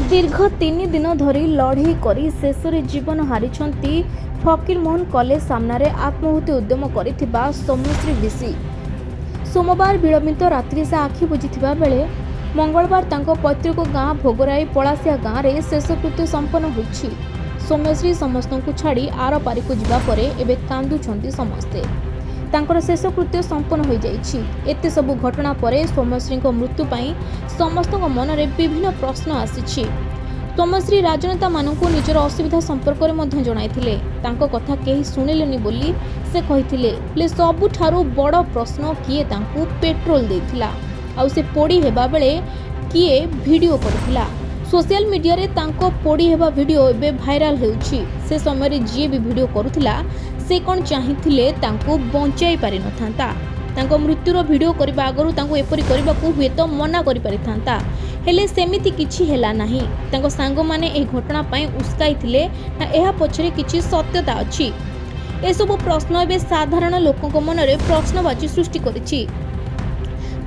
दीर्घ 3 दिन धरी लड़े करी शेष जीवन हारिछंती फकीरमोहन कॉलेज सामने आत्माहुति उद्यम करिथिबा सौम्यश्री विसी। सोमवार विलंबित रात्रि से आखि बुझिथिबा बेले मंगलवार तांको पैतृक गाँ भोगराई पलासिया गाँव में शेषकृत्य संपन्न होइछि। सौम्यश्री समस्तଙ୍କୁ छाड़ी आर पारिक जिबा परे एबे कांदुछंती समस्ते। तांकर शेषकृत्य संपन्न हो जाइछि। एते सबु घटना परे सौम्यश्री मृत्यु पाई समस्तଙ୍କ मनरे विभिन्न प्रश्न आसिछि। सौम्यश्री राजनेता मानकु निजर असुविधा संपर्क में मध्य जणाइथिले। तांको कथा केही सुनिलेनी बोली से कहिथिले। ले सबुठारु बड़ प्रश्न किए तांकु पेट्रोल देथिला आउ से पोड़ी हेबा बेले किए वीडियो करथिला। सोशल मीडिया रे तांको पोड़ी हेबा वीडियो एबे भाइराल हेउछि। से समय रे जे भी वीडियो करुथिला से कोन चाहिथिले तांको बंचाई पारि नथांता। तांको मृत्युर वीडियो करबा आगरु तांको एपरि करबाकू हुए तो मना करि पारिथांता, हेले सेमिति किछि हेला नाही। तांको सांग माने ए घटना पई उस्काइथिले ना एहा पछरे किछि सत्यता अछि। ए सब प्रश्न एबे साधारण लोकक मनरे प्रश्नवाची सृष्टि करिछि।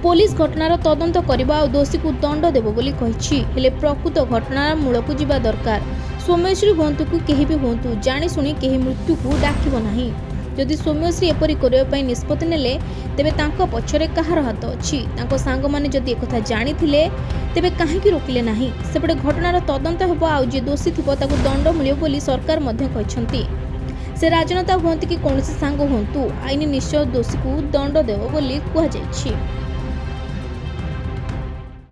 पुलिस घटनार तदंत करबा और दोषी को दंड देबो बोली कहिछि, हेले प्रकृत घटनार मूलकु जिबा दरकार। सौम्यश्री हुंतु कि केही भी हुंतु जानि सुनी केही मृत्यु को डाकिबो नाही। जदि सौम्यश्री एपरि करबा पई निष्पत्ति नेले तेबे तांको पछरे कहार हाथ अछि। तांको सांग माने जदि एकथा जानिथिले तेबे काहेकि रोकिले नाही। सेपटे घटनार तदंत हेबो आ जे दोषी थिबो ताकु दंड मिलियो बोली सरकार मध्ये कहिसंती। से राजनेता हुंतु कि कोनोसी सांग हुंतु आईन निश्चय दोषी को दंड देबो बोली कुहा जायछि।